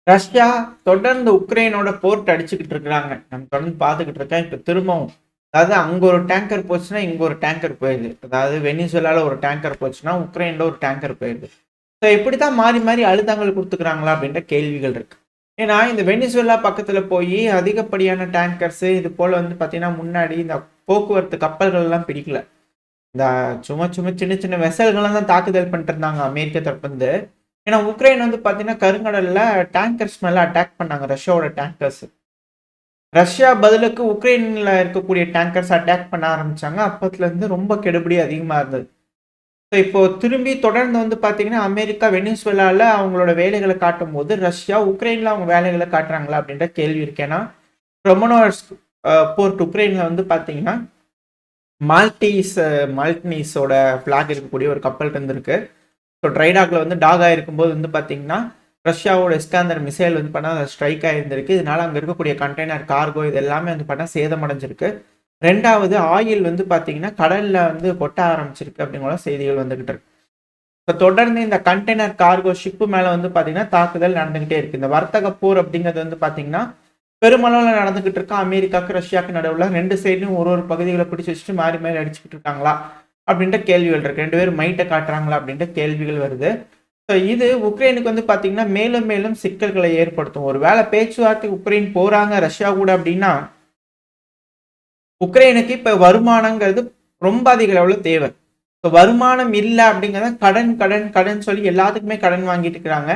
Russia தொடர்ந்து உக்ரைனோட board அடிச்சுக்கிட்டு இருக்கிறாங்க. நம்ம தொடர்ந்து பார்த்துக்கிட்டு இருக்கேன். இப்ப திரும்பவும் அதாவது அங்க ஒரு டேங்கர் போச்சுன்னா, இங்க ஒரு டேங்கர் போயிருது. அதாவது வெனிசுலால ஒரு டேங்கர் போச்சுன்னா, உக்ரைன்ல ஒரு டேங்கர் போயிருது. ஸோ இப்படித்தான் மாறி மாறி அழுத்தங்கள் குடுத்துக்கிறாங்களா? அப்படின்ற கேள்விகள் இருக்கு. ஏன்னா, இந்த வெனிசுலா பக்கத்துல போயி அதிகப்படியான டேங்கர்ஸ் இது போல பார்த்தீங்கன்னா, முன்னாடி இந்த போக்குவரத்து கப்பல்கள் எல்லாம் பிடிக்கல. இந்த சும்மா சும்மா சின்ன சின்ன வெசல்கள்லாம் தான் தாக்குதல் பண்ணிட்டு இருந்தாங்க அமெரிக்க தரப்புலருந்து. ஏன்னா உக்ரைன் பார்த்தீங்கன்னா, கருங்கடல்ல டேங்கர்ஸ் மேல அட்டாக் பண்ணாங்க. ரஷ்யாவோட டேங்கர்ஸ். ரஷ்யா பதிலுக்கு உக்ரைன்ல இருக்கக்கூடிய டேங்கர்ஸ் அட்டாக் பண்ண ஆரம்பிச்சாங்க. அப்பத்துலருந்து ரொம்ப கெடுபிடி அதிகமா இருந்தது. ஸோ இப்போ திரும்பி தொடர்ந்து பார்த்தீங்கன்னா, அமெரிக்கா வெனிசுவேலால அவங்களோட வேலைகள காட்டும்போது, ரஷ்யா உக்ரைன்ல அவங்க வேலைகள காட்டுறாங்களா? அப்படின்ற கேள்வி இருக்கு. ஏன்னா, ரொமனோவ்ஸ்க் போர்ட் உக்ரைன்ல பார்த்தீங்கன்னா, மால்டீஸோட ஃபிளாக் இருக்கக்கூடிய ஒரு கப்பல் இருந்திருக்கு. ஸோ ட்ரைடாக்ல டாக் ஆயிருக்கும்போது பார்த்தீங்கன்னா, ரஷ்யாவோட இஸ்காந்தர் மிசைல் பண்ணா ஸ்ட்ரைக் ஆயிருந்திருக்கு. இதனால அங்க இருக்கக்கூடிய கண்டெய்னர் கார்கோ இது எல்லாமே பண்ணா சேதமடைஞ்சிருக்கு. 2வது ஆயில் பார்த்தீங்கன்னா, கடல்ல கொட்ட ஆரம்பிச்சிருக்கு அப்படிங்கிற செய்திகள் வந்துகிட்டு இருக்கு. இப்ப தொடர்ந்து இந்த கண்டெய்னர் கார்கோ ஷிப் மேல பார்த்தீங்கன்னா, தாக்குதல் நடந்துகிட்டே இருக்கு. இந்த வர்த்தக போர் அப்படிங்கிறது பார்த்தீங்கன்னா, பெருமளவுல நடந்துகிட்டு இருக்கு. அமெரிக்காவுக்கு, ரஷ்யாவுக்கு நடுவுல 2 சைடுலயும் ஒரு ஒரு பகுதிகள பிடிச்சு வச்சுட்டு மாறி மாறி அடிச்சுக்கிட்டு இருக்காங்களா? அப்படின்ற கேள்விகள் இருக்கு. 2 பேரும் மைட்ட காட்டுறாங்களா? அப்படின்ற கேள்விகள் வருது. ஸோ இது உக்ரைனுக்கு பார்த்தீங்கன்னா, மேலும் மேலும் சிக்கல்களை ஏற்படுத்தும். ஒரு வேளை பேச்சுவார்த்தை உக்ரைன் போறாங்க ரஷ்யா கூட அப்படின்னா, உக்ரைனுக்கு இப்ப வருமானங்கிறது ரொம்ப அதிக அளவுல தேவை. இப்போ வருமானம் இல்ல அப்படிங்கிறத கடன் கடன் கடன் சொல்லி எல்லாத்துக்குமே கடன் வாங்கிட்டு இருக்கிறாங்க.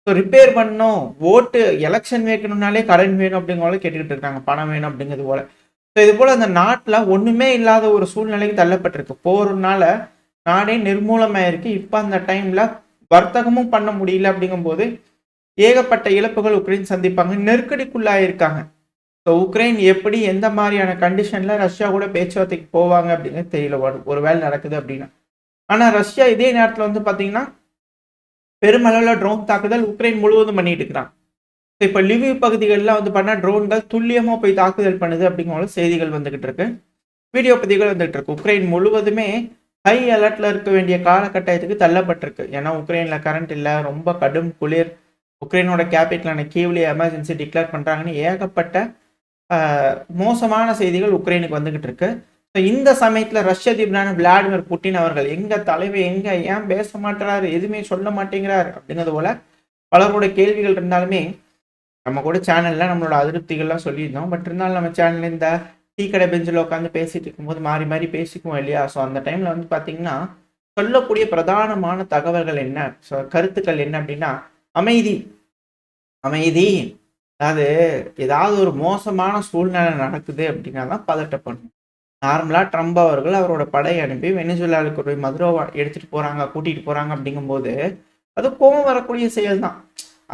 ஸோ ரிப்பேர் பண்ணணும், ஓட்டு எலெக்ஷன் வைக்கணும்னாலே கடன் வேணும் அப்படிங்கிற கேட்டுக்கிட்டு இருக்காங்க. பணம் வேணும் அப்படிங்கிறது போல. ஸோ இது போல அந்த நாட்டுல ஒண்ணுமே இல்லாத ஒரு சூழ்நிலைக்கு தள்ளப்பட்டிருக்கு. போறனால நாடே நிர்மூலமாயிருக்கு. இப்ப அந்த டைம்ல வர்த்தகமும் பண்ண முடியல அப்படிங்கும்போது ஏகப்பட்ட இழப்புகள் உக்ரைன் சந்திப்பாங்க. நெருக்கடிக்குள்ளாயிருக்காங்க. ஸோ உக்ரைன் எப்படி எந்த மாதிரியான கண்டிஷன்ல ரஷ்யா கூட பேச்சுவார்த்தைக்கு போவாங்க அப்படிங்கிறது தெரியல. ஒரு வேலை நடக்குது அப்படின்னா. ஆனா ரஷ்யா இதே நேரத்துல பாத்தீங்கன்னா, பெருமளவுல ட்ரோன் தாக்குதல் உக்ரைன் முழுவதும் பண்ணிட்டு இருக்கிறான். இப்ப லிவிவ் பகுதிகளில் பண்ணா ட்ரோன்கள் துல்லியமா போய் தாக்குதல் பண்ணுது அப்படிங்கிற செய்திகள் வந்துகிட்டு இருக்கு. வீடியோ பதிவுகள் வந்துட்டு இருக்கு. உக்ரைன் முழுவதுமே ஹை அலர்ட்ல இருக்க வேண்டிய காலகட்டத்துக்கு தள்ளப்பட்டிருக்கு. ஏன்னா உக்ரைன்ல கரண்ட் இல்ல, ரொம்ப கடும் குளிர். உக்ரைனோட கேபிட்டலான கீவ்ல எமர்ஜென்சி டிக்ளேர் பண்றாங்கன்னு ஏகப்பட்ட மோசமான செய்திகள் உக்ரைனுக்கு வந்துகிட்டு இருக்கு. இந்த சமயத்துல ரஷ்ய அதிபரான விளாடிமிர் புட்டின் அவர்கள் எங்க தலைவர் எங்க ஏன் பேச மாட்டாரு, எதுவுமே சொல்ல மாட்டேங்கிறார் அப்படிங்கிறது போல பலரோட கேள்விகள் இருந்தாலுமே நம்ம கூட சேனல்ல நம்மளோட அதிருப்திகள்லாம் சொல்லியிருந்தோம். பட் இருந்தாலும் நம்ம சேனல்ல இந்த டீ கடை பெஞ்சில் உட்காந்து பேசிட்டு இருக்கும்போது மாறி மாறி பேசிக்குவோம் இல்லையா? ஸோ அந்த டைம்ல பார்த்தீங்கன்னா, சொல்லக்கூடிய பிரதானமான தகவல்கள் என்ன, கருத்துக்கள் என்ன அப்படின்னா, அமைதி அமைதி. அதாவது ஏதாவது ஒரு மோசமான சூழ்நிலை நடக்குது அப்படின்னா தான் பதட்டப்படணும். நார்மலா ட்ரம்ப் அவர்கள் அவரோட படை அனுப்பி வெனிசுவேலாவுக்கு போய் மதுரோவ எடுத்துட்டு போறாங்க, கூட்டிட்டு போறாங்க அப்படிங்கும்போது, அது கோவம் வரக்கூடிய செயல் தான்.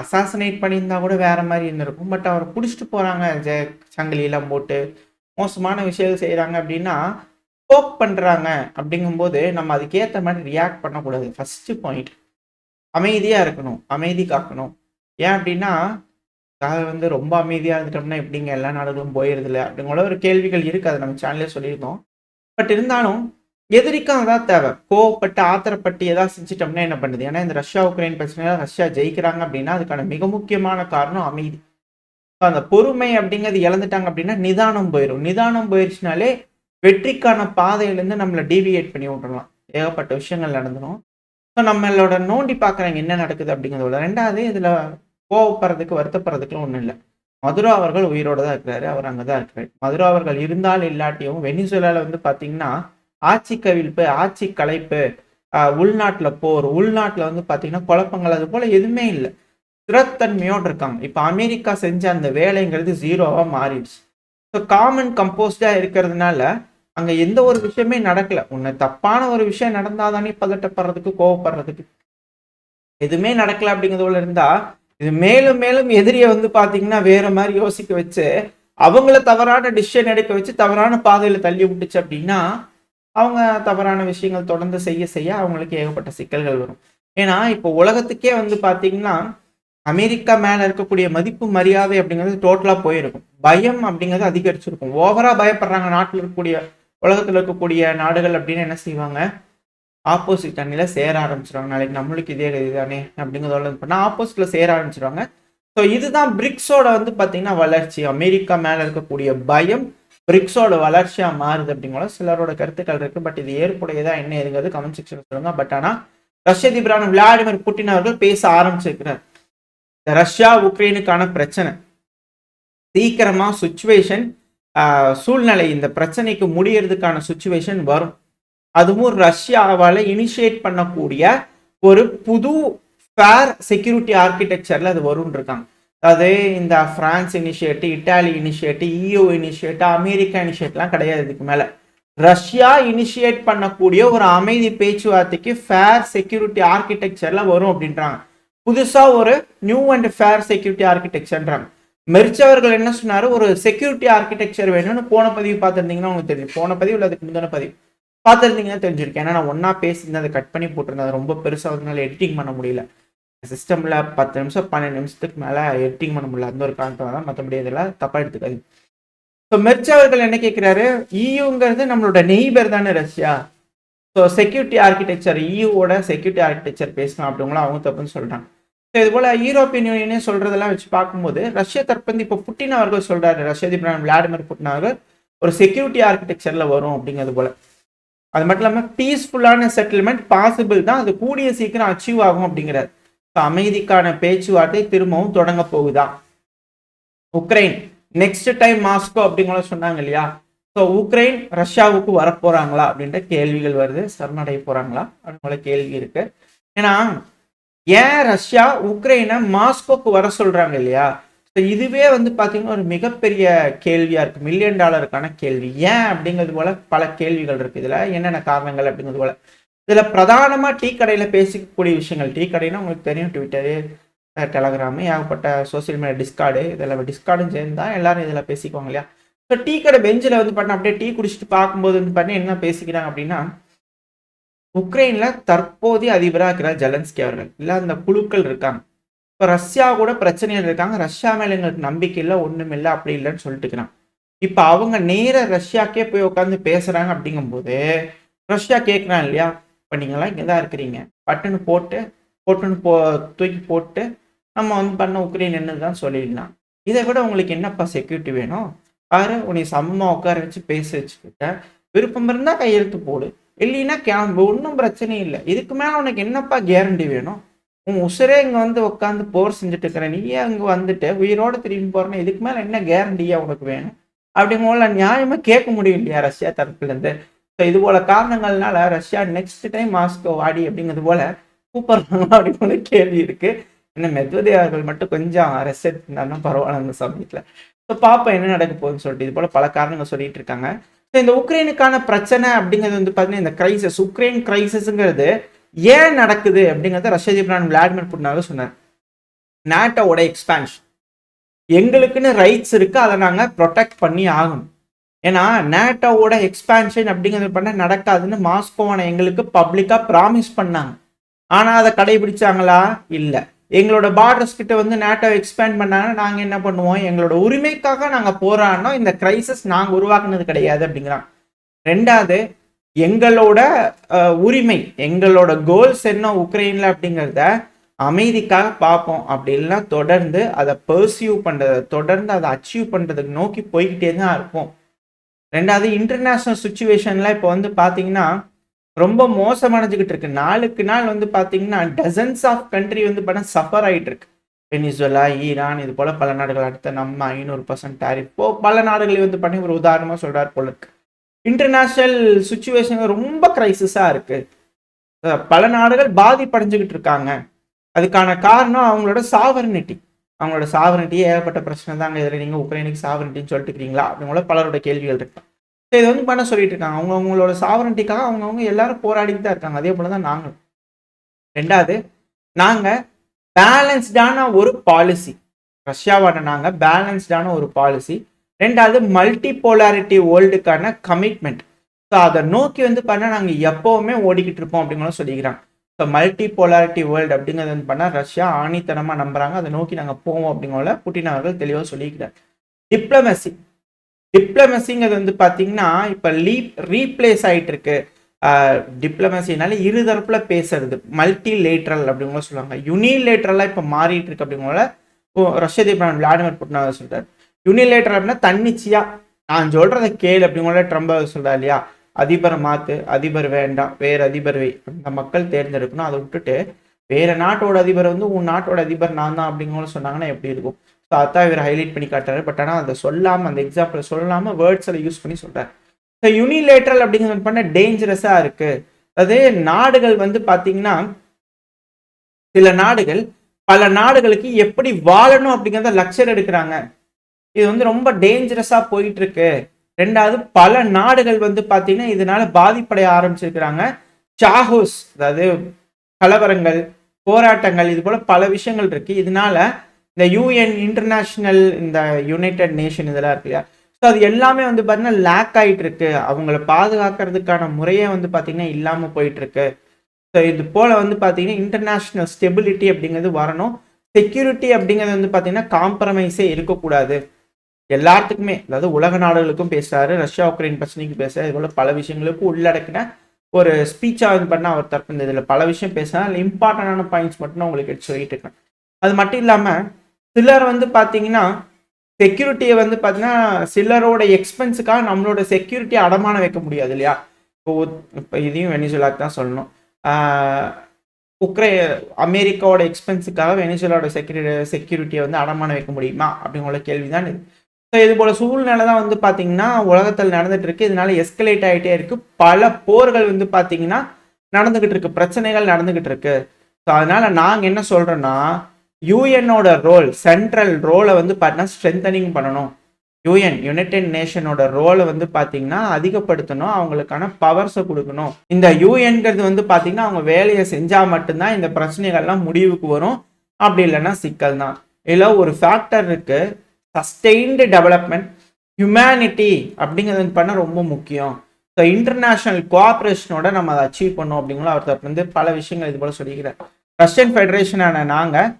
அசாசினேட் பண்ணியிருந்தா கூட வேற மாரி இருந்திருக்கும். பட் அவர புடிச்சுட்டு போறாங்க. சங்கிலிலாம் போட்டு மோசமான விஷயங்கள் செய்றாங்க அப்படின்னா, போக் பண்றாங்க அப்படிங்கும்போது, நம்ம அதுக்கேத்த மாரி ரியாக்ட் பண்ணக்கூடாது. First point. அமைதியா இருக்கணும். அமைதி காக்கணும். ஏன் அப்படின்னா, ரொம்ப அமைதியா இருந்துட்டோம்னா எப்படிங்க எல்லா நாடுகளும் போயிருதுல்ல? அப்படிங்கிற ஒரு கேள்விகள் இருக்கு. அத நம்ம சேனல்லயே சொல்லியிருந்தோம். பட் இருந்தாலும் எதிரிக்கும் அதான் தேவை. கோவப்பட்டு, ஆத்திரப்பட்டு ஏதாவது செஞ்சுட்டோம்னா என்ன பண்ணுது? ஏன்னா இந்த ரஷ்யா, உக்ரைன் பிரச்சனையில ரஷ்யா ஜெயிக்கிறாங்க அப்படின்னா, அதுக்கான மிக முக்கியமான காரணம் அமைதி. அந்த பொறுமை அப்படிங்கிறது இழந்துட்டாங்க அப்படின்னா, நிதானம் போயிரும். நிதானம் போயிருச்சுனாலே, வெற்றிக்கான பாதையிலேருந்து நம்மள டீவியேட் பண்ணி விட்டுறலாம். ஏகப்பட்ட விஷயங்கள் நடந்துரும். ஸோ நம்மளோட நோண்டி பார்க்குறாங்க என்ன நடக்குது அப்படிங்கிறத விட, 2வது இதுல கோவப்படுறதுக்கு, வருத்தப்படுறதுக்குலாம் ஒண்ணும் இல்ல. மதுரோ அவர்கள் உயிரோட தான் இருக்கிறாரு. அவர் அங்க தான் இருக்கிறாரு. மதுரோ அவர்கள் இருந்தால் இல்லாட்டியும் வெனிசுவேலால பார்த்தீங்கன்னா, ஆட்சி கவிழ்ப்பு, ஆட்சி கலைப்பு, உள்நாட்டுல போர், உள்நாட்டுல பார்த்தீங்கன்னா குழப்பங்கள் அது போல எதுவுமே இல்ல. ஸ்திரத்தன்மையோடு இருக்காங்க. இப்ப அமெரிக்கா செஞ்ச அந்த வேலைங்கிறது 0வா மாறிடுச்சு. ஸோ காமன் கம்போஸ்டா இருக்கிறதுனால, அங்க எந்த ஒரு விஷயமே நடக்கல. தப்பான ஒரு விஷயம் நடந்தா தானே பதட்டப்படுறதுக்கு, கோவப்படுறதுக்கு. எதுவுமே நடக்கல அப்படிங்கிறதுல இருந்தா, இது மேலும் மேலும் எதிரிய பார்த்தீங்கன்னா, வேற மாரி யோசிக்க வச்சு, அவங்கள தவறான டிசிஷன் எடுக்க வச்சு, தவறான பாதையில தள்ளி விட்டுச்சு அப்படின்னா, அவங்க தவறான விஷயங்கள் தொடர்ந்து செய்ய செய்ய அவங்களுக்கு ஏகப்பட்ட சிக்கல்கள் வரும். ஏன்னா, இப்போ உலகத்துக்கே பார்த்தீங்கன்னா, அமெரிக்கா மேல இருக்கக்கூடிய மதிப்பு, மரியாதை அப்படிங்கிறது டோட்டலா போயிருக்கும். பயம் அப்படிங்கிறது அதிகரிச்சிருக்கும். ஓவரா பயப்படுறாங்க நாட்டுல இருக்கக்கூடிய உலகத்துல இருக்கக்கூடிய நாடுகள் அப்படின்னு என்ன செய்வாங்க? ஆப்போசிட் அணியில சேர ஆரம்பிச்சுருவாங்க. நாளைக்கு நம்மளுக்கு இதே கதி தானே அப்படிங்கிறதோட பண்ணா ஆப்போசிட்ல சேர ஆரம்பிச்சுருவாங்க. ஸோ இதுதான் பிரிக்ஸோட வந்து பார்த்தீங்கன்னா வளர்ச்சி. அமெரிக்கா மேலே இருக்கக்கூடிய பயம் பிரிக்ஸோட வளர்ச்சியா மாறுது அப்படிங்கிற சிலரோட கருத்துக்கள் இருக்கு. பட் இது ஏற்புடையதா என்ன ஏதுங்கிறது கமெண்ட் செக்ஷன் சொல்லுங்க. பட் ஆனால் ரஷ்ய அதிபரான விளாடிமிர் புட்டின் அவர்கள் பேச ஆரம்பிச்சிருக்கிறார். ரஷ்யா உக்ரைனுக்கான பிரச்சனை சீக்கிரமா சுச்சுவேஷன் சூழ்நிலை இந்த பிரச்சனைக்கு முடியறதுக்கான சுச்சுவேஷன் வரும். அதுவும் ரஷ்யாவால் இனிஷியேட் பண்ணக்கூடிய ஒரு புது ஃபேர் செக்யூரிட்டி ஆர்கிடெக்சர்ல அது வரும்னு இருக்காங்க. அதாவது இந்த பிரான்ஸ் இனிஷியேட்டு, இட்டாலி இனிஷியேட்டு, EU இனிஷியேட்டு, அமெரிக்கா இனிஷியேட்லாம் கிடையாது. இதுக்கு மேல ரஷ்யா இனிஷியேட் பண்ணக்கூடிய ஒரு அமைதி பேச்சுவார்த்தைக்கு ஃபேர் செக்யூரிட்டி ஆர்கிடெக்சர்ல வரும் அப்படின்றாங்க. புதுசா ஒரு நியூ அண்ட் ஃபேர் செக்யூரிட்டி ஆர்கிடெக்சர்ன்றாங்க. மெர்ச்சவர்கள் என்ன சொன்னாரு, ஒரு செக்யூரிட்டி ஆர்கிடெக்சர் வேணும்னு போன பதிவு பார்த்துருந்தீங்கன்னா உங்களுக்கு தெரியும். போன பதிவு இல்லை அதுக்கு முந்தின பதிவு பார்த்துருந்தீங்கன்னா தெரிஞ்சிருக்கேன். ஏன்னா நான் ஒன்னா பேசியிருந்தேன், அதை கட் பண்ணி போட்டிருந்தேன். அது ரொம்ப பெருசாக அதனால எடிட்டிங் பண்ண முடியல. சிஸ்டம்ல 10 நிமிஷம் 12 நிமிஷத்துக்கு மேலே எடிட்டிங் பண்ண முடியல. அந்த ஒரு காரணம் தான், மற்றபடி இதெல்லாம் தப்பா எடுத்துக்காது. ஸோ மெர்ச்சவர்கள் என்ன கேட்கிறாரு, EUங்கிறது நம்மளோட நெய்பர் தானே ரஷ்யா. ஸோ செக்யூரிட்டி ஆர்கிடெக்சர், EUவோட செக்யூரிட்டி ஆர்கிடெக்சர் பேசணும் அப்படிங்களா அவங்க தப்புன்னு சொல்றாங்க. ஸோ இது போல யூரோப்பியன் யூனியனே சொல்றதெல்லாம் வச்சு பார்க்கும்போது ரஷ்ய தரப்பு இப்போ புட்டின் அவர்கள் சொல்றாரு, ரஷ்ய அதிபர் விளாடிமிர் புட்டின் அவர்கள் ஒரு செக்யூரிட்டி ஆர்கிடெக்சர்ல வரும் அப்படிங்கிறது போல. அது மட்டும் இல்லாமல் பீஸ்ஃபுல்லான செட்டில்மெண்ட் பாசிபிள் தான், அது கூடிய சீக்கிரம் அச்சீவ் ஆகும் அப்படிங்கிறார். அமைதிக்கான பேச்சுவார்த்தை திரும்பவும் தொடங்க போகுதா. உக்ரைன் நெக்ஸ்ட் டைம் மாஸ்கோ அப்படிங்கிற சொன்னாங்க இல்லையா. ஸோ உக்ரைன் ரஷ்யாவுக்கு வரப்போறாங்களா அப்படின்ற கேள்விகள் வருது. சரணடைய போறாங்களா அப்படிங்கிற கேள்வி இருக்கு. ஏன்னா ஏன் ரஷ்யா உக்ரைனை மாஸ்கோக்கு வர சொல்றாங்க இல்லையா. ஸோ இதுவே வந்து பார்த்தீங்கன்னா ஒரு மிகப்பெரிய கேள்வியா இருக்கு, $1 மில்லியன் கேள்வி. ஏன் அப்படிங்கிறது போல பல கேள்விகள் இருக்கு. இதுல என்னென்ன காரணங்கள் அப்படிங்கிறது போல. இதுல பிரதானமா டீ கடையில பேசிக்கக்கூடிய விஷயங்கள், டீ கடைன்னா உங்களுக்கு தெரியும், ட்விட்டரு, டெலகிராமு, ஏகப்பட்ட சோசியல் மீடியா, டிஸ்கார்டு, இதெல்லாம் டிஸ்கார்டும் சேர்ந்து தான் எல்லாரும் இதில் பேசிக்குவாங்க இல்லையா. ஸோ டீ கடை பெஞ்சில் வந்து பார்த்தா அப்படியே டீ குடிச்சிட்டு பார்க்கும்போது வந்து பார்த்தீங்கன்னா என்ன பேசிக்கிறாங்க அப்படின்னா, உக்ரைன்ல தற்போதைய அதிபராக இருக்கிற ஜெலன்ஸ்கி அவர்கள் இல்லை அந்த குழுக்கள் இருக்காங்க. இப்போ ரஷ்யா கூட பிரச்சனைகள் இருக்காங்க, ரஷ்யா மேல எங்களுக்கு நம்பிக்கை இல்லை, ஒன்றும் இல்லை, அப்படி இல்லைன்னு சொல்லிட்டு இருக்கிறாங்க. இப்போ அவங்க நேர ரஷ்யாக்கே போய் உட்காந்து பேசுறாங்க. அப்படிங்கும்போது ரஷ்யா கேட்குறான் இல்லையா, இப்போ நீங்களாம் இங்கே தான் இருக்கிறீங்க, பட்டுன்னு தூக்கி போட்டு நம்ம வந்து பண்ண உக்ரைன் என்னதான் சொல்லிடலாம். இதை விட உங்களுக்கு என்னப்பா செக்யூரிட்டி வேணும், பாரு உன்னை சமமாக உட்கார வச்சு பேச வச்சுக்கிட்ட, விருப்பம் இருந்தால் கையெழுத்து போடு, இல்லைன்னா கிளம்பு, ஒன்றும் பிரச்சனை இல்லை. இதுக்கு மேலே உனக்கு என்னப்பா கேரண்டி வேணும், உன் உசுரே இங்கே வந்து உட்காந்து போர் செஞ்சுட்டு இருக்கிற நீயே அங்கே வந்துட்டு உயிரோடு திரும்பி போறேன்னா இதுக்கு மேலே என்ன கேரண்டியா உனக்கு வேணும் அப்படிங்கல நியாயமாக கேட்க முடியும் இல்லையா ரஷ்யா தரப்புலேருந்து. ஸோ இது போல காரணங்கள்னால ரஷ்யா நெக்ஸ்ட் டைம் மாஸ்கோ வாடி அப்படிங்கிறது போல கூப்பிடுறாங்களா அப்படின்னு கேள்வி இருக்கு. என்ன மெத்வதேவ் அவர்கள் மட்டும் கொஞ்சம் ரெஸ்ட் எடுத்திருந்தாருன்னா பரவாயில்ல அந்த சமயத்தில். ஸோ பார்ப்போம் என்ன நடக்க போகுதுன்னு சொல்லிட்டு இது போல பல காரணங்கள் சொல்லிட்டு இருக்காங்க. ஸோ இந்த உக்ரைனுக்கான பிரச்சனை அப்படிங்கிறது வந்து பார்த்தீங்கன்னா இந்த கிரைசஸ், உக்ரைன் கிரைசஸ்ங்கிறது ஏன் நடக்குது அப்படிங்கிறத ரஷ்ய அதிபர் விளாடிமிர் புட்டின் சொன்னார். நாட்டோட எக்ஸ்பான்ஷன், எங்களுக்குன்னு ரைட்ஸ் இருக்கு, அதை நாங்கள் ப்ரொடெக்ட் பண்ணி ஆகணும். ஏன்னா நேட்டோவோட எக்ஸ்பான்ஷன் அப்படிங்கிறது பண்ண நடக்காதுன்னு மாஸ்கோவான எங்களுக்கு பப்ளிக்கா ப்ராமிஸ் பண்ணாங்க. ஆனா அதை கடைபிடிச்சாங்களா இல்லை. எங்களோட பார்டர்ஸ் கிட்ட வந்து நேட்டோ எக்ஸ்பேண்ட் பண்ணாங்கன்னா நாங்க என்ன பண்ணுவோம், எங்களோட உரிமைக்காக நாங்க போராடணும், இந்த கிரைசிஸ் நாங்க உருவாக்குனது கிடையாது அப்படிங்கிறாங்க. ரெண்டாவது, எங்களோட உரிமை, எங்களோட கோல்ஸ் என்ன உக்ரைன்ல அப்படிங்கிறத அமைதிக்காக பார்ப்போம். அப்படி இல்லைன்னா தொடர்ந்து அதை பர்சியூ பண்றதை, தொடர்ந்து அதை அச்சீவ் பண்றதுக்கு நோக்கி போய்கிட்டே தான் இருப்போம். ரெண்டாவது, இன்டர்நேஷனல் சுச்சுவேஷன்ல இப்போ வந்து பாத்தீங்கன்னா ரொம்ப மோசமடைஞ்சுக்கிட்டு இருக்கு. நாளுக்கு நாள் வந்து பாத்தீங்கன்னா டசன்ஸ் ஆஃப் கண்ட்ரி வந்து பண்ண சஃபர் ஆகிட்டு இருக்கு. வெனிசுலா, ஈரான், இது போல பல நாடுகள், அடுத்த நம்ம 500% டாரிஃப் பல நாடுகளை வந்து பண்ணி ஒரு உதாரணமா சொல்றாரு போல இருக்கு. இன்டர்நேஷனல் சுச்சுவேஷன் ரொம்ப கிரைசிஸா இருக்கு, பல நாடுகள் பாதிப்படைஞ்சுக்கிட்டு இருக்காங்க. அதுக்கான காரணம் அவங்களோட சாவர்னிட்டி. அவங்களோட சாவர்னிட்டியே ஏகப்பட்ட பிரச்சனை தாங்க. இதில் நீங்கள் உக்ரைனுக்கு சாவர்னிட்டின்னு சொல்லிட்டு இருக்கீங்களா அப்படிங்களோட பலரோட கேள்விகள் இருக்கு. ஸோ இதை வந்து பண்ண சொல்லிட்டு இருக்காங்க. அவங்களோட சாவர்னிட்டிக்காக அவங்கவுங்க எல்லாரும் போராடிட்டு தான் இருக்காங்க. அதே போல தான் நாங்களும். ரெண்டாவது, நாங்கள் பேலன்ஸ்டான ஒரு பாலிசி, ரஷ்யாவோட நாங்கள் பேலன்ஸ்டான ஒரு பாலிசி. ரெண்டாவது, மல்டி போலாரிட்டி வேர்ல்டுக்கான கமிட்மெண்ட். ஸோ அதை நோக்கி வந்து பண்ண நாங்கள் எப்போவுமே ஓடிக்கிட்டு இருப்போம் அப்படிங்கிறத சொல்லிக்கிறாங்க. ஸோ மல்டி போலாரிட்டி வேர்ல்டு அப்படிங்கிறது வந்து பண்ணால் ரஷ்யா ஆணித்தனமாக நம்புறாங்க, அதை நோக்கி நாங்கள் போவோம் அப்படிங்கிறத புட்டின் அவர்கள் தெளிவாக சொல்லிக்கிறார். டிப்ளமசிங்கிறது வந்து பார்த்தீங்கன்னா இப்போ ரீப்ளேஸ் ஆகிட்டு இருக்கு. டிப்ளமசினால இருதரப்புல பேசுறது, மல்டி லேட்ரல் அப்படிங்கிற சொல்லுவாங்க. யூனிலேட்ரலாக இப்போ மாறிட்டு இருக்கு அப்படிங்கிற ரஷ்ய அதிபர் விளாடிமிர் புட்டின் அவர் சொல்றாரு. யூனிலேட்டர் அப்படின்னா தன்னிச்சையா நான் சொல்றதை கேளு அப்படிங்கிற ட்ரம்ப் அவர் சொல்றாரு இல்லையா. அதிபரை மாத்து, அதிபர் வேண்டாம், வேற அதிபர் வை, அந்த மக்கள் தேர்ந்தெடுக்கணும். அதை விட்டுட்டு வேற நாட்டோட அதிபர் வந்து உன் நாட்டோட அதிபர் நான் தான் அப்படிங்கிற சொன்னாங்கன்னா எப்படி இருக்கும்? ஸோ அதான் இவர் ஹைலைட் பண்ணி காட்டுறாரு. பட் ஆனால் அதை சொல்லாமல், அந்த எக்ஸாம்பிள் சொல்லாமல் வேர்ட்ஸில் யூஸ் பண்ணி சொல்றாரு. ஸோ யூனிலேட்ரல் அப்படிங்கிறது பண்ண டேஞ்சரஸாக இருக்கு. அதே நாடுகள் வந்து பார்த்தீங்கன்னா சில நாடுகள் பல நாடுகளுக்கு எப்படி வாழணும் அப்படிங்கிறத லெக்சர் எடுக்கிறாங்க. இது வந்து ரொம்ப டேஞ்சரஸா போயிட்டு இருக்கு. ரெண்டாவது பல நாடுகள் வந்து பார்த்தீங்கன்னா இதனால பாதிப்படைய ஆரம்பிச்சிருக்கிறாங்க. சாகோஸ், அதாவது கலவரங்கள், போராட்டங்கள், இது போல பல விஷயங்கள் இருக்கு. இதனால இந்த யூஎன் இன்டர்நேஷனல், இந்த யுனைடெட் நேஷன் இதெல்லாம் இருக்கு இல்லையா, ஸோ அது எல்லாமே வந்து பார்த்தீங்கன்னா லேக் ஆகிட்டு இருக்கு. அவங்கள பாதுகாக்கிறதுக்கான முறையே வந்து பார்த்தீங்கன்னா இல்லாமல் போயிட்டு இருக்கு. ஸோ இது போல வந்து பார்த்தீங்கன்னா இன்டர்நேஷ்னல் ஸ்டெபிலிட்டி அப்படிங்கிறது வரணும். செக்யூரிட்டி அப்படிங்கிறது வந்து பார்த்தீங்கன்னா காம்ப்ரமைஸே இருக்கக்கூடாது எல்லாத்துக்குமே. அதாவது உலக நாடுகளுக்கும் பேசுறாரு, ரஷ்யா உக்ரைன் பிரச்சனைக்கு பேசுறாரு, இது போல பல விஷயங்களுக்கும் உள்ளடக்கின ஒரு ஸ்பீச்சா வந்து பண்ண அவர் தரப்பு இந்த இதில் பல விஷயம் பேசுறாரு. அதில் இம்பார்ட்டண்டான பாயிண்ட்ஸ் மட்டும் நான் உங்களுக்கு எடுத்து சொல்லிட்டு இருக்கேன். அது மட்டும் இல்லாமல் சிலர் வந்து பார்த்தீங்கன்னா செக்யூரிட்டியை வந்து பார்த்தீங்கன்னா சிலரோட எக்ஸ்பென்ஸுக்காக நம்மளோட செக்யூரிட்டியை அடமான வைக்க முடியாது இல்லையா. இப்போ இதையும் வெனிசுலாக்கு தான் சொல்லணும். அமெரிக்காவோட எக்ஸ்பென்ஸுக்காக வெனிசுலாவோட செக்யூரிட்டியை வந்து அடமான வைக்க முடியுமா அப்படிங்கிற கேள்வி தான் இது. ஸோ இது போல சூழ்நிலை தான் வந்து பார்த்தீங்கன்னா உலகத்தில் நடந்துட்டு இருக்கு. இதனால எஸ்கலேட் ஆகிட்டே இருக்கு. பல போர்கள் வந்து பார்த்தீங்கன்னா நடந்துகிட்டு இருக்கு, பிரச்சனைகள் நடந்துகிட்டு இருக்கு. ஸோ அதனால நாங்கள் என்ன சொல்றோம்னா யூஎன்னோட ரோல், சென்ட்ரல் ரோலை வந்து பார்த்தீங்கன்னா ஸ்ட்ரென்தனிங் பண்ணணும். யுனைடெட் நேஷனோட ரோலை வந்து பார்த்தீங்கன்னா அதிகப்படுத்தணும், அவங்களுக்கான பவர்ஸை கொடுக்கணும். இந்த யூஎன்கிறது வந்து பார்த்தீங்கன்னா அவங்க வேலையை செஞ்சால் மட்டும்தான் இந்த பிரச்சனைகள்லாம் முடிவுக்கு வரும். அப்படி இல்லைன்னா சிக்கல் தான். இதில் ஒரு ஃபேக்டர் இருக்கு, சஸ்டெயின்டு டெவலப்மெண்ட், ஹியூமனிட்டி அப்படிங்கிறது வந்து பண்ண ரொம்ப முக்கியம். ஸோ இன்டர்நேஷனல் கோஆப்ரேஷனோட நம்ம அதை அச்சீவ் பண்ணோம் அப்படிங்கிற அவர் தரப்பு வந்து பல விஷயங்கள் இது போல சொல்லிக்கிறார். ரஷ்யன் ஃபெடரேஷனான நாங்கள்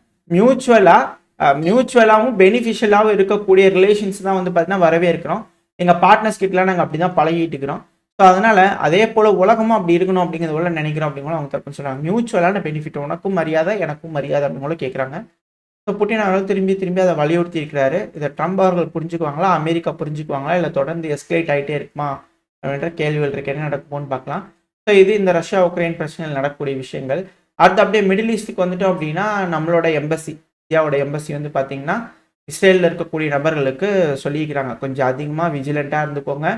மியூச்சுவலாகவும் பெனிஃபிஷியலாகவும் இருக்கக்கூடிய ரிலேஷன்ஸ் தான் வந்து பார்த்தீங்கன்னா வரவே இருக்கிறோம். எங்கள் பார்ட்னர்ஸ் கிட்டலாம் நாங்கள் அப்படி தான் பழகிட்டு இருக்கிறோம். ஸோ அதனால அதே போல் உலகமும் அப்படி இருக்கணும் அப்படிங்கிறது போல நினைக்கிறோம் அப்படிங்கிற அவங்க தரப்புன்னு சொல்கிறாங்க. மியூச்சுவலான பெனிஃபிட், உனக்கும் மரியாதை எனக்கும் மரியாதை அப்படிங்கிற கேட்குறாங்க. ஸோ புட்டின் அவர்கள் திரும்பி அதை வலியுறுத்தி இருக்கிறாரு. இதை ட்ரம்ப் அவர்கள் புரிஞ்சுக்குவாங்களா, அமெரிக்கா புரிஞ்சுக்குவாங்களா, இல்லை தொடர்ந்து எஸ்கலேட் ஆகிட்டே இருக்குமா அப்படின்ற கேள்விகள் இருக்கு. என்ன நடக்குமோன்னு பார்க்கலாம். ஸோ இது இந்த ரஷ்யா உக்ரைன் பிரச்சனையில் நடக்கக்கூடிய விஷயங்கள். அடுத்து அப்படியே மிடில் ஈஸ்ட்டுக்கு வந்துட்டோம் அப்படின்னா நம்மளோட எம்பசி, இந்தியாவோட எம்பசி வந்து பார்த்தீங்கன்னா இஸ்ரேலில் இருக்கக்கூடிய நபர்களுக்கு சொல்லியிருக்கிறாங்க, கொஞ்சம் அதிகமாக விஜிலண்ட்டாக இருந்துக்கோங்க,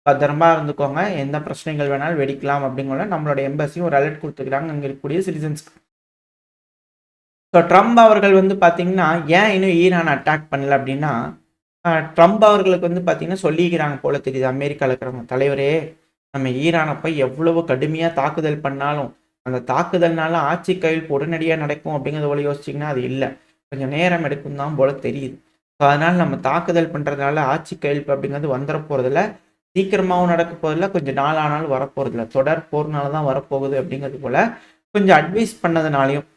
பத்திரமா இருந்துக்கோங்க, எந்த பிரச்சனைகள் வேணாலும் வெடிக்கலாம் அப்படிங்கிற நம்மளோட எம்பசியும் ஒரு அலர்ட் கொடுத்துக்கிறாங்க அங்கே இருக்கக்கூடிய சிட்டிசன்ஸ்க்கு. ஸோ ட்ரம்ப் அவர்கள் வந்து பார்த்தீங்கன்னா ஏன் இன்னும் ஈரான் அட்டாக் பண்ணல அப்படின்னா, ட்ரம்ப் அவர்களுக்கு வந்து பார்த்தீங்கன்னா சொல்லிக்கிறாங்க போல தெரியுது அமெரிக்காவில் இருக்கிறவங்க, தலைவரே நம்ம ஈரானை போய் எவ்வளவு கடுமையாக தாக்குதல் பண்ணாலும் அந்த தாக்குதல்னால ஆட்சி கையில் உடனடியாக நடக்கும் அப்படிங்கிறத போல யோசிச்சிங்கன்னா அது இல்லை, கொஞ்சம் நேரம் எடுக்கும் தான் போல தெரியுது. ஸோ அதனால் நம்ம தாக்குதல் பண்ணுறதுனால ஆட்சி கையில் அப்படிங்கிறது வந்துட போகிறதில்ல, சீக்கிரமாகவும் நடக்க போகிறதில்ல, கொஞ்சம் நாளானாலும் வரப்போகிறதில்ல, தொடர் போர்னால தான் வரப்போகுது அப்படிங்கிறது போல கொஞ்சம் அட்வைஸ் பண்ணதுனாலையும்.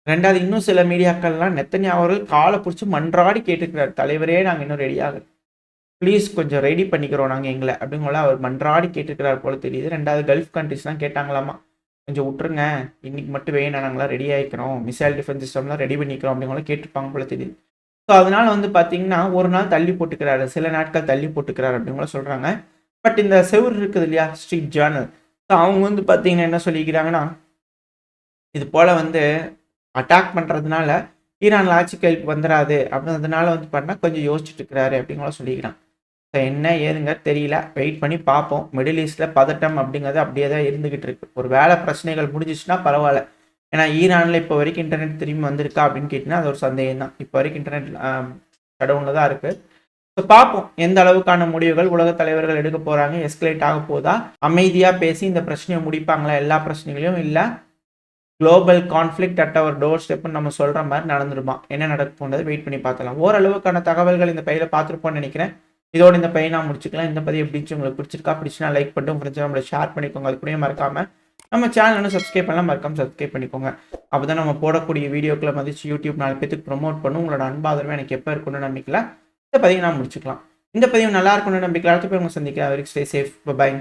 ரெண்டாவது இன்னும் சில மீடியாக்கள்லாம் நெத்தன்யாஹு அவர்கள் காலை பிடிச்சி மன்றாடி கேட்டுக்கிறார், தலைவரே நாங்கள் இன்னும் ரெடியாக ப்ளீஸ் கொஞ்சம் ரெடி பண்ணிக்கிறோம் நாங்கள் எங்களை அப்படிங்களா அவர் மன்றாடி கேட்டுக்கிறார் போல தெரியுது. ரெண்டாவது கல்ஃப் கண்ட்ரிஸ்லாம் கேட்டாங்களாமா, கொஞ்சம் விட்டுருங்க இன்னைக்கு மட்டும் வேணும், நாங்களாம் ரெடி ஆகிக்கிறோம், மிசைல் டிஃபென்ஸ் சிஸ்டம்லாம் ரெடி பண்ணிக்கிறோம் அப்படிங்கலாம் கேட்டுருப்பாங்க போல தெரியுது. ஸோ அதனால வந்து பார்த்தீங்கன்னா ஒரு நாள் தள்ளி போட்டுக்கிறாரு, சில நாட்கள் தள்ளி போட்டுக்கிறாரு அப்படிங்கலாம் சொல்கிறாங்க. பட் இந்த செவர் இருக்குது இல்லையா, ஸ்ட்ரீட் ஜேர்னல், ஸோ அவங்க வந்து பார்த்தீங்கன்னா என்ன சொல்லிக்கிறாங்கன்னா, இது போல் வந்து அட்டாக் பண்ணுறதுனால ஈரானில் ஆட்சி கைக்கு வந்துடாது அப்படின்றதுனால வந்து பண்ணால் கொஞ்சம் யோசிச்சுட்டு இருக்கிறாரு அப்படிங்கலாம் சொல்லிக்கிறான். ஸோ என்ன ஏதுங்க தெரியல, வெயிட் பண்ணி பார்ப்போம். மிடில் ஈஸ்டில் பதட்டம் அப்படிங்கிறது அப்படியே தான் இருந்துகிட்டு இருக்கு. ஒரு வேலை பிரச்சனைகள் முடிஞ்சிச்சுன்னா பரவாயில்ல, ஏன்னா ஈரானில் இப்போ வரைக்கும் இன்டர்நெட் திரும்பி வந்திருக்கா அப்படின்னு கேட்டிங்கன்னா அது ஒரு சந்தேகம் தான். இப்போ வரைக்கும் இன்டர்நெட் கடவுளில் தான் இருக்குது. ஸோ பார்ப்போம் எந்த அளவுக்கான முடிவுகள் உலக தலைவர்கள் எடுக்க போகிறாங்க, எஸ்கலேட் ஆக போதா, அமைதியாக பேசி இந்த பிரச்சனையை முடிப்பாங்களா, எல்லா பிரச்சனைகளையும், இல்லை global conflict at our door ஸ்டெப்னு நம்ம சொல்கிற மாதிரி நடந்துருமா, என்ன நடக்க போனது வெயிட் பண்ணி பார்க்கலாம். ஓரளவுக்கான தகவல்கள் இந்த பையில பார்த்துருப்போம்னு நினைக்கிறேன். இதோட இந்த பையன் நான் முடிச்சுக்கலாம். இந்த பதிவு எப்படி உங்களுக்கு பிடிச்சிருக்கா, பிடிச்சினா லைக் பண்ணிட்டு உங்கள் ஃப்ரெண்ட்ஸ் நம்மளை ஷேர் பண்ணிக்கோங்க. அது கூட மறக்காமல் நம்ம சேனல் சப்ஸ்கிரைப் பண்ணலாம், மறக்காமல் சப்ஸ்கிரைப் பண்ணிக்கோங்க. அப்போ தான் நம்ம போடக்கூடிய வீடியோக்களை மதிச்சு யூடியூப் 4 பேருக்கு ப்ரொமோட் பண்ணும். உங்களோட அன்பாதரவே எனக்கு எப்போ இருக்குன்னு நம்பிக்கல இந்த பதிவு நான் முடிச்சுக்கலாம். இந்த பதிவு நல்லா இருக்கும்னு நம்பிக்கல. அடுத்த போய் உங்களை சந்திக்கிறேன். Very stay safe, by.